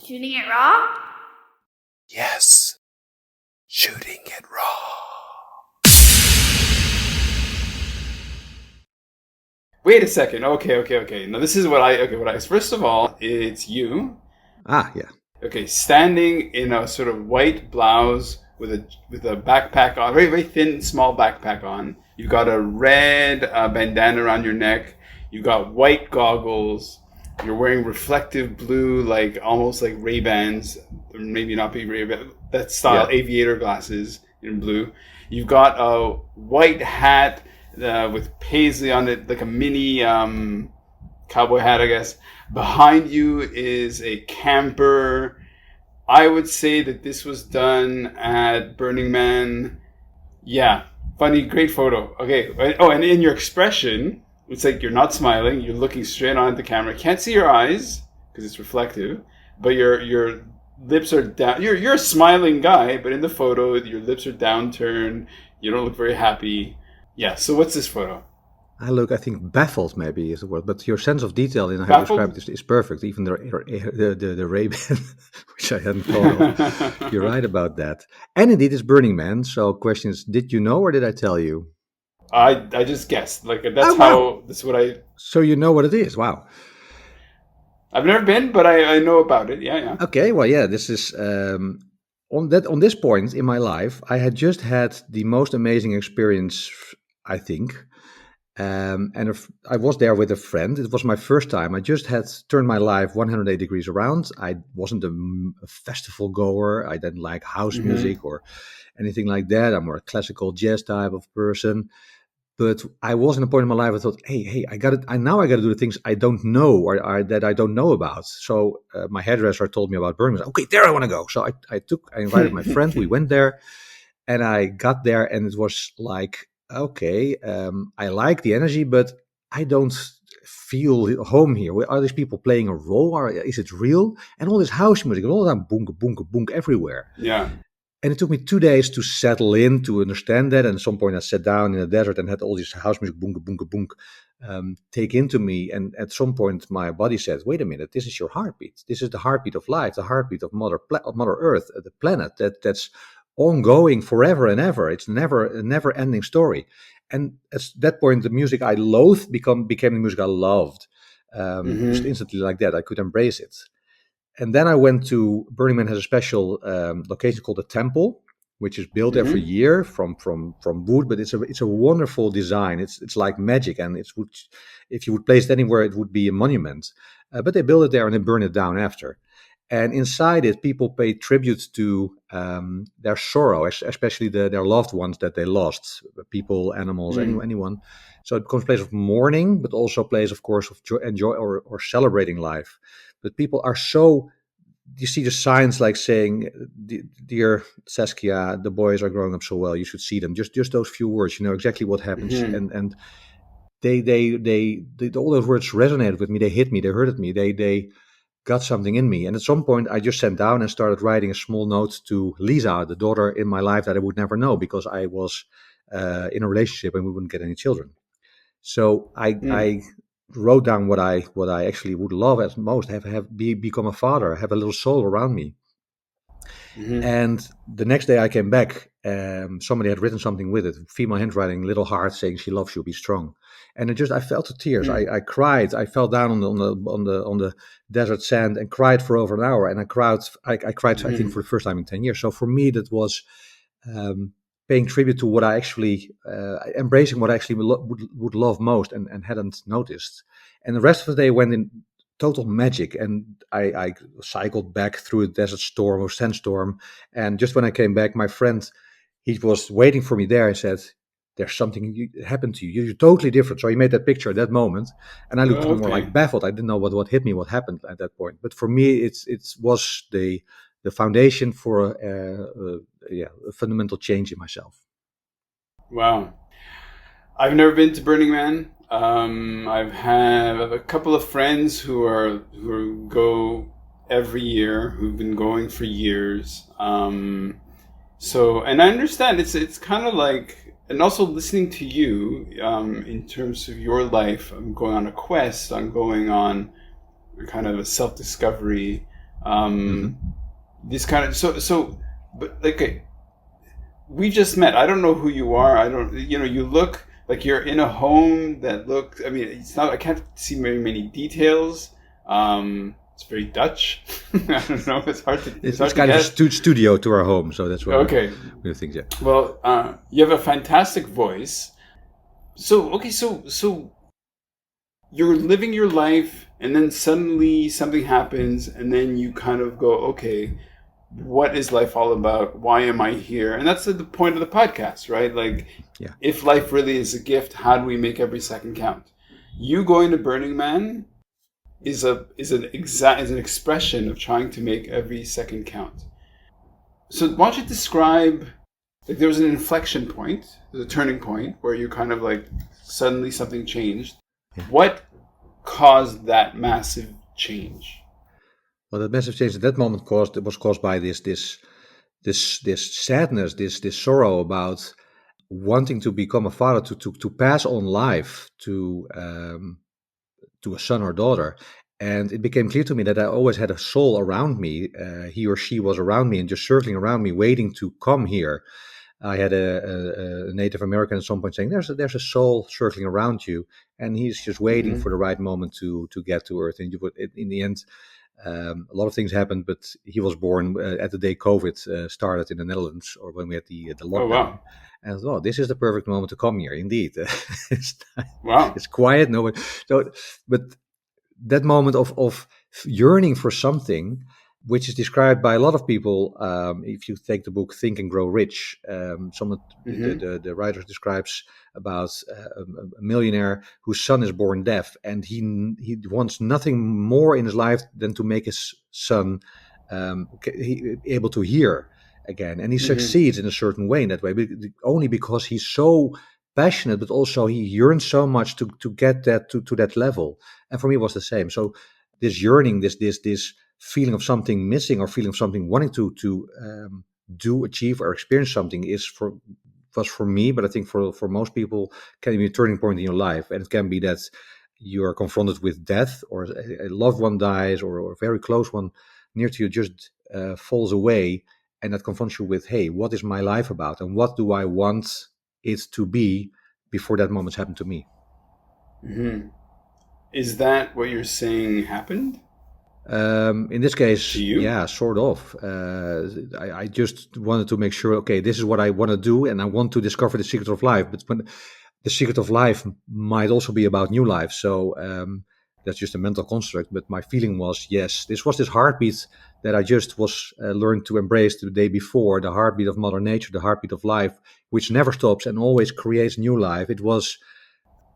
Shooting it raw? Yes. Shooting it raw. Wait a second. Okay. Now this is what I first of all, it's you. Yeah. Okay, standing in a sort of white blouse with a backpack on, very very thin, small backpack on. You've got a red bandana around your neck. You've got white goggles. You're wearing reflective blue, like almost like Ray-Bans, or maybe not be Ray-Ban, that style, aviator glasses in blue. You've got a white hat with paisley on it, like a mini cowboy hat, I guess. Behind you is a camper. I would say that this was done at Burning Man. Yeah, funny, great photo. Okay. Oh, and in your expression, it's like you're not smiling. You're looking straight on at the camera. Can't see your eyes because it's reflective, but your lips are down. You're a smiling guy, but in the photo, your lips are downturned. You don't look very happy. Yeah. So what's this photo? I look, I think baffled maybe is the word, but your sense of detail in how you describe it is perfect. Even the Ray-Ban, which I hadn't thought of. You're right about that. And indeed, it's Burning Man. So question is, did you know or did I tell you? I just guessed. Like that's what I. So you know what it is? Wow. I've never been, but I know about it. Yeah. Okay. Well, yeah. This is on this point in my life, I had just had the most amazing experience, I think. I was there with a friend. It was my first time. I just had turned my life 180 degrees around. I wasn't a festival goer. I didn't like house music or anything like that. I'm more a classical jazz type of person. But I was in a point in my life I thought, hey, I got it. Now I got to do the things I don't know or that I don't know about. So my hairdresser told me about Burning Man. Okay, there I want to go. So I invited my friend. We went there, and I got there, and it was like, okay, I like the energy, but I don't feel home here. Are these people playing a role? Or is it real? And all this house music, all that boonka, boonka, boonka everywhere. Yeah. And it took me 2 days to settle in, to understand that. And at some point I sat down in the desert and had all this house music, boonka, boonka, boonka, take into me. And at some point my body said, wait a minute, this is your heartbeat. This is the heartbeat of life, the heartbeat of Mother Earth, the planet that's ongoing forever and ever. It's a never ending story. And at that point, the music I loathed became the music I loved. Just instantly like that, I could embrace it. And then I went to Burning Man has a special location called the Temple, which is built every year from wood, but it's a wonderful design. It's like magic, and if you would place it anywhere, it would be a monument. But they build it there and they burn it down after. And inside it, people pay tribute to their sorrow, especially their loved ones that they lost, people, animals, anyone. So it becomes a place of mourning, but also a place, of course, of joy or celebrating life. But people are so, you see the signs like saying, dear Saskia, the boys are growing up so well, you should see them. Just those few words, you know exactly what happens. And they all those words resonated with me. They hit me, they hurted me, they got something in me. And at some point I just sat down and started writing a small note to Lisa, the daughter in my life that I would never know because I was in a relationship and we wouldn't get any children. So I wrote down what I actually would love as most, become a father, have a little soul around me. And the next day I came back, somebody had written something with it, female handwriting, little heart, saying she loves you, be strong. And I fell to tears. I cried. I fell down on the desert sand and cried for over an hour. And I cried. I think for the first time in 10 years. So for me, that was paying tribute to what I actually embracing what I actually would love most and hadn't noticed. And the rest of the day went in total magic. And I cycled back through a desert storm or sandstorm. And just when I came back, my friend, he was waiting for me there and said, there's something happened to you. You're totally different. So he made that picture at that moment. And I looked more like baffled. I didn't know what hit me, what happened at that point. But for me, it was the foundation for a fundamental change in myself. Wow. I've never been to Burning Man. I have a couple of friends who go every year, who've been going for years. So, and I understand it's kind of like, and also listening to you in terms of your life, I'm going on a quest, I'm going on kind of a self-discovery. Hmm. This kind of but like, okay, we just met. I don't know who you are. I don't, you look like you're in a home that looks, I mean, it's not, I can't see very many details. It's very Dutch. I don't know. It's It's hard to kind of a guess. studio to our home, so that's what Okay. we think. Yeah. Well, you have a fantastic voice. So, okay. So you're living your life and then suddenly something happens and then you kind of go, okay, what is life all about? Why am I here? And that's the point of the podcast, right? Like, Yeah. if life really is a gift, how do we make every second count? You going to Burning Man is an expression of trying to make every second count. So why don't you describe, like, there was an inflection point, there's a turning point where you kind of like suddenly something changed. Yeah. What caused that massive change? Well, the massive change at that moment was caused by this sadness, this sorrow about wanting to become a father, to pass on life to a son or daughter. And it became clear to me that I always had a soul around me. He or she was around me and just circling around me, waiting to come here. I had a Native American at some point saying, "There's a soul circling around you, and he's just waiting Mm-hmm. for the right moment to get to Earth." And you would, in the end, a lot of things happened, but he was born at the day COVID started in the Netherlands, or when we had the Oh, lockdown. wow. And I thought, oh, this is the perfect moment to come here. Indeed, it's, Wow. it's quiet. No, but that moment of yearning for something, which is described by a lot of people. If you take the book Think and Grow Rich, some of Mm-hmm. the writer describes about a millionaire whose son is born deaf, and he wants nothing more in his life than to make his son able to hear again, and he Mm-hmm. succeeds in a certain way in that way, only because he's so passionate, but also he yearns so much to get that to that level. And for me, it was the same. So this yearning, this feeling of something missing, or feeling of something wanting to do, achieve, or experience something was for me, but I think for most people, can be a turning point in your life. And it can be that you are confronted with death, or a loved one dies, or a very close one near to you just falls away, and that confronts you with, hey, what is my life about, and what do I want it to be before that moment's happened to me. Mm-hmm. Is that what you're saying happened In this to case, you? yeah, sort of. I just wanted to make sure, okay, this is what I want to do, and I want to discover the secret of life. But when the secret of life might also be about new life, so that's just a mental construct. But my feeling was, yes, this was this heartbeat that I just was learned to embrace the day before, the heartbeat of Mother Nature, the heartbeat of life, which never stops and always creates new life. It was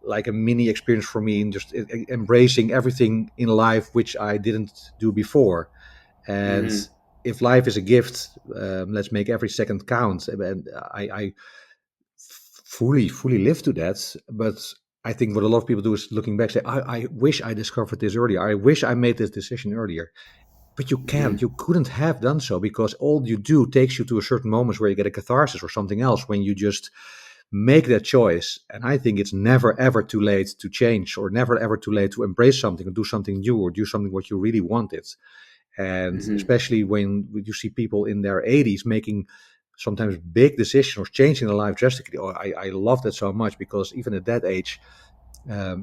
like a mini experience for me in just embracing everything in life which I didn't do before. And Mm-hmm. if life is a gift, let's make every second count. And I fully live to that. But I think what a lot of people do is looking back, say, I wish I discovered this earlier. I wish I made this decision earlier. But you can't. Mm-hmm. You couldn't have done so, because all you do takes you to a certain moment where you get a catharsis or something else, when you just make that choice. And I think it's never ever too late to change, or never ever too late to embrace something, or do something new, or do something what you really wanted. And Mm-hmm. especially when you see people in their 80s making sometimes big decisions or changing their life drastically. Oh, I love that so much, because even at that age,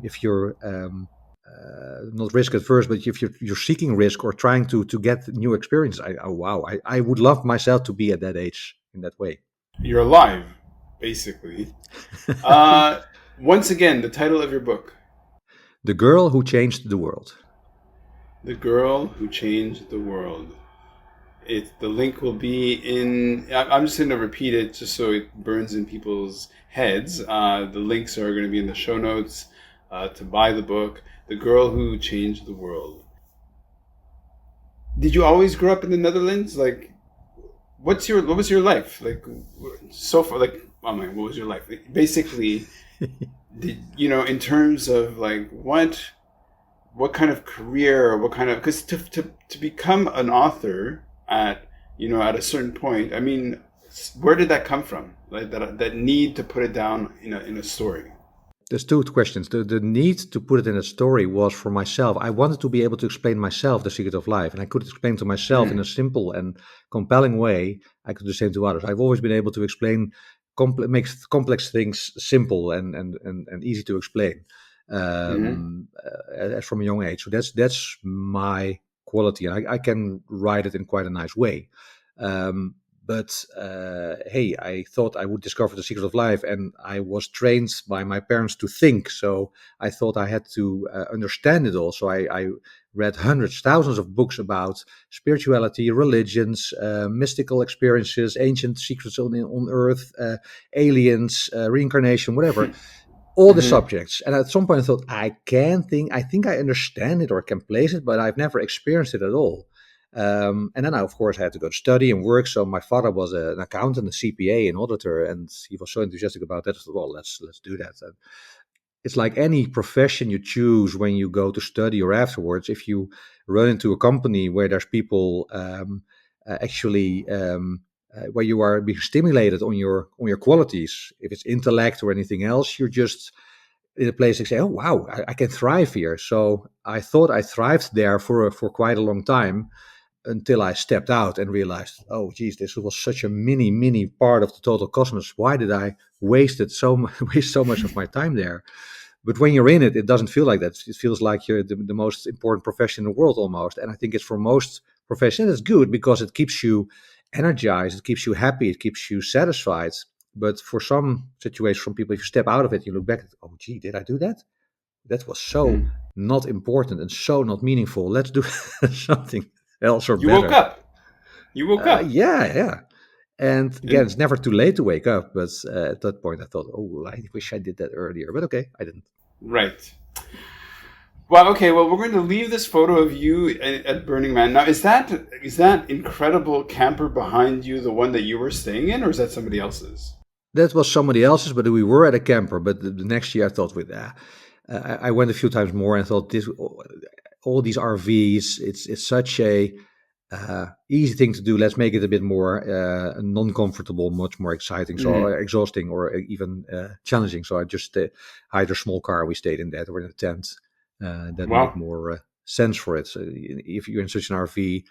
if you're not risk adverse, but if you're seeking risk or trying to get new experience, oh wow, I would love myself to be at that age in that way. You're alive, basically. Uh, Once again, the title of your book, The Girl Who Changed the World. "The Girl Who Changed the World." The link will be in. I'm just going to repeat it just so it burns in people's heads. The links are going to be in the show notes to buy the book, "The Girl Who Changed the World." Did you always grow up in the Netherlands? Like, what was your life like so far? Like, oh my, what was your life? Like, basically, in terms of like what kind of career, or what kind of, because to become an author at a certain point, I mean, where did that come from, like that need to put it down in a story? There's two questions. The need to put it in a story was for myself. I wanted to be able to explain myself the secret of life, and I could explain to myself in a simple and compelling way. I could do the same to others. I've always been able to explain, make complex things simple and easy to explain, as from a young age. So that's my quality, and I can write it in quite a nice way. Um, but hey, I thought I would discover the secret of life, and I was trained by my parents to think. So I thought I had to understand it all. So I read hundreds, thousands of books about spirituality, religions, mystical experiences, ancient secrets on Earth, aliens, reincarnation, whatever. All the subjects. And at some point I thought, I think I understand it or can place it, but I've never experienced it at all. And then I, of course, had to go to study and work. So my father was an accountant, a CPA, an auditor, and he was so enthusiastic about that. I thought, well, let's do that. And it's like any profession you choose when you go to study or afterwards. If you run into a company where there's people where you are being stimulated on your qualities, if it's intellect or anything else, you're just in a place that say, "Oh wow, I can thrive here." So I thought I thrived there for quite a long time until I stepped out and realized, oh geez, this was such a mini part of the total cosmos. Why did I waste so much of my time there? But when you're in it, it doesn't feel like that. It feels like you're the most important profession in the world almost. And I think it's for most professions, it's good because it keeps you energized, it keeps you happy, it keeps you satisfied. But for some situations, from people, if you step out of it, you look back, oh gee, did I do that? That was so not important and so not meaningful. Let's do something else or You better. woke up. You woke up. Yeah. And again, it's never too late to wake up. But at that point, I thought, oh, I wish I did that earlier. But okay, I didn't. Right. Well, okay. Well, we're going to leave this photo of you at Burning Man. Now, is that incredible camper behind you the one that you were staying in, or is that somebody else's? That was somebody else's, but we were at a camper. But the next year, I thought, I went a few times more and thought, all these RVs, it's such a easy thing to do. Let's make it a bit more non-comfortable, much more exciting, so exhausting, or even challenging. So I just hired a small car. We stayed in that, or in a tent. That made more sense for it. So if you're in such an RV,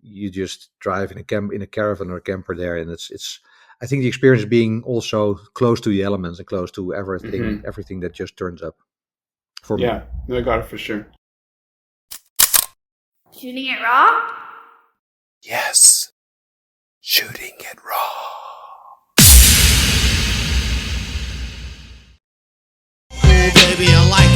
you just drive in a caravan or a camper there, and it's. I think the experience being also close to the elements and close to everything that just turns up. For me. Yeah, no, I got it for sure. Shooting it raw? Yes. Shooting it raw. Oh, baby, I like